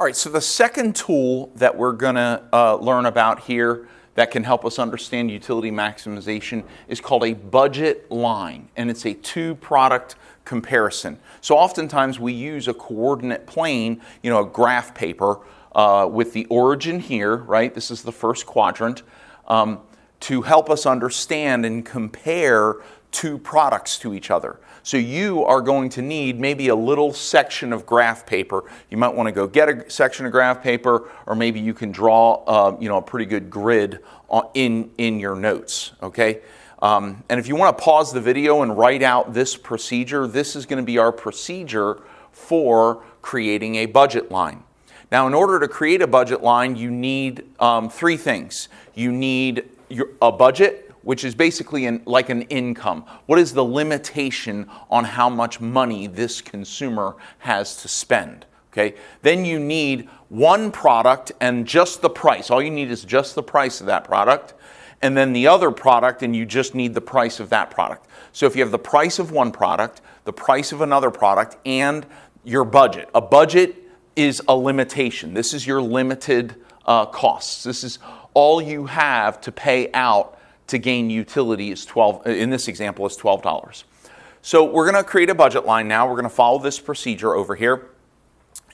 All right, so the second tool that we're going to learn about here that can help us understand utility maximization is called a budget line, and it's a two-product comparison. So oftentimes we use a coordinate plane, a graph paper with the origin here, right? This is the first quadrant, to help us understand and compare two products to each other. So you are going to need maybe a little section of graph paper. You might want to go get a section of graph paper, or maybe you can draw a pretty good grid in your notes, okay? And if you want to pause the video and write out this procedure, this is going to be our procedure for creating a budget line. Now, in order to create a budget line, you need three things. You need a budget, which is basically like an income. What is the limitation on how much money this consumer has to spend? Okay. Then you need one product and just the price. All you need is just the price of that product. And then the other product, and you just need the price of that product. So if you have the price of one product, the price of another product, and your budget. A budget is a limitation. This is your limited costs. This is all you have to pay out to gain utility is in this example is $12. So we're going to create a budget line now. We're going to follow this procedure over here.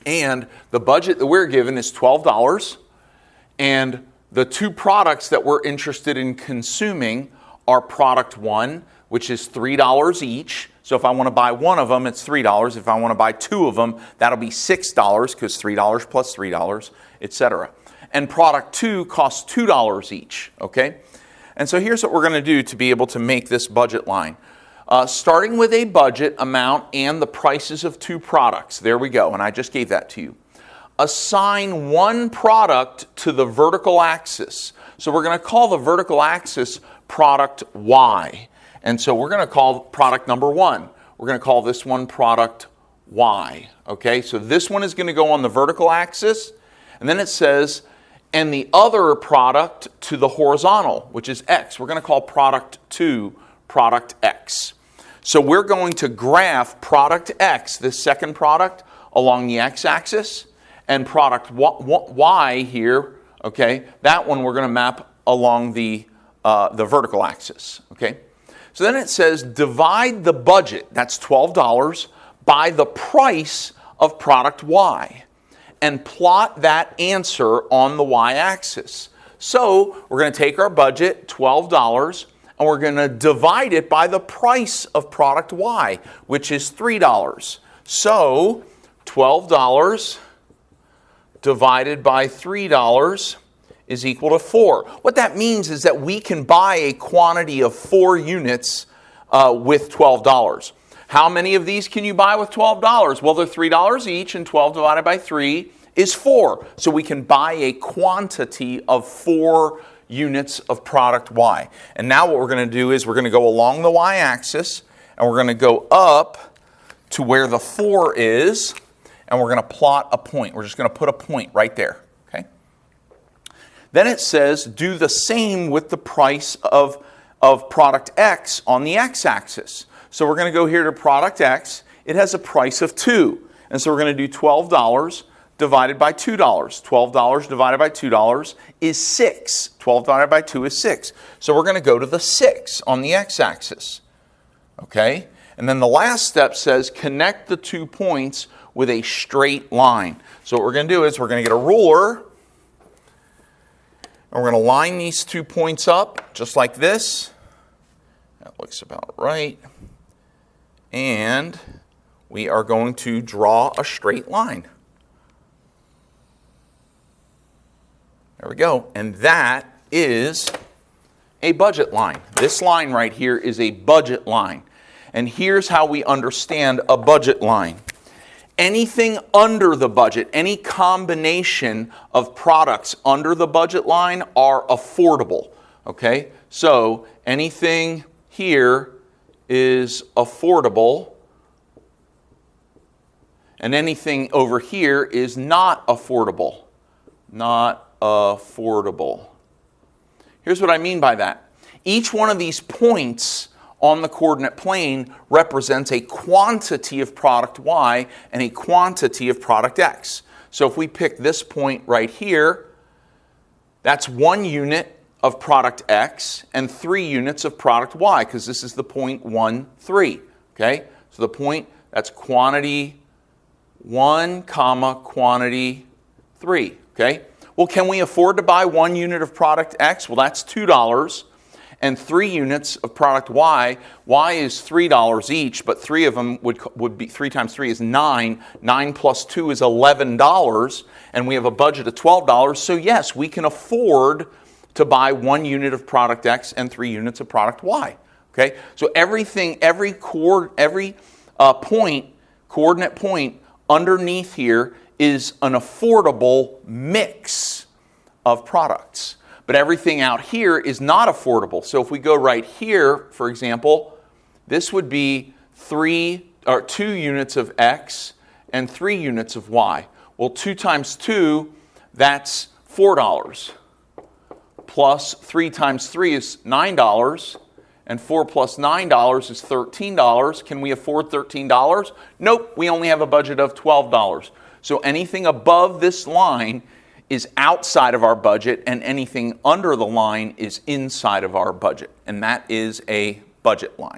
And the budget that we're given is $12. And the two products that we're interested in consuming are product one, which is $3 each. So if I want to buy one of them, it's $3. If I want to buy two of them, that'll be $6 because $3 plus $3, etc. And product two costs $2 each, okay? And so here's what we're going to do to be able to make this budget line. Starting with a budget amount and the prices of two products. There we go, and I just gave that to you. Assign one product to the vertical axis. So we're going to call the vertical axis product Y. And so we're going to call product number one. We're going to call this one product Y. Okay, so this one is going to go on the vertical axis. And then it says, and the other product to the horizontal, which is X. We're going to call product 2 product X. So we're going to graph product X, this second product, along the X-axis, and product Y here, okay, that one we're going to map along the vertical axis, okay? So then it says divide the budget, that's $12, by the price of product Y, and plot that answer on the y-axis. So we're going to take our budget, $12, and we're going to divide it by the price of product Y, which is $3. So $12 divided by $3 is equal to 4. What that means is that we can buy a quantity of 4 units with $12. How many of these can you buy with $12? Well, they're $3 each, and 12 divided by 3 is 4. So we can buy a quantity of 4 units of product Y. And now what we're going to do is we're going to go along the y-axis, and we're going to go up to where the 4 is, and we're going to plot a point. We're just going to put a point right there. Okay. Then it says do the same with the price of product X on the x-axis. So we're going to go here to product X. It has a price of 2. And so we're going to do $12 divided by $2. $12 divided by $2 is 6. 12 divided by 2 is 6. So we're going to go to the 6 on the x-axis. Okay? And then the last step says connect the 2 points with a straight line. So what we're going to do is we're going to get a ruler, and we're going to line these 2 points up just like this. That looks about right. And we are going to draw a straight line. There we go. And that is a budget line. This line right here is a budget line. And here's how we understand a budget line. Anything under the budget, any combination of products under the budget line are affordable. Okay? So anything here is affordable, and anything over here is not affordable. Not affordable. Here's what I mean by that. Each one of these points on the coordinate plane represents a quantity of product Y and a quantity of product X. So if we pick this point right here, that's 1 unit of product X and 3 units of product Y, because this is the point 1, 3. Okay? So the point, that's quantity 1, comma, quantity 3. Okay? Well, can we afford to buy 1 unit of product X? Well, that's $2. And 3 units of product Y. Y is $3 each, but 3 of them would be 3 times 3 is 9. 9 plus 2 is $11, and we have a budget of $12. So yes, we can afford to buy 1 unit of product X and 3 units of product Y. Okay, so every coordinate point underneath here is an affordable mix of products. But everything out here is not affordable. So if we go right here, for example, this would be 2 units of X and 3 units of Y. Well, 2 times 2, that's $4. Plus 3 times 3 is $9. And 4 plus $9 is $13. Can we afford $13? Nope, we only have a budget of $12. So anything above this line is outside of our budget, and anything under the line is inside of our budget. And that is a budget line.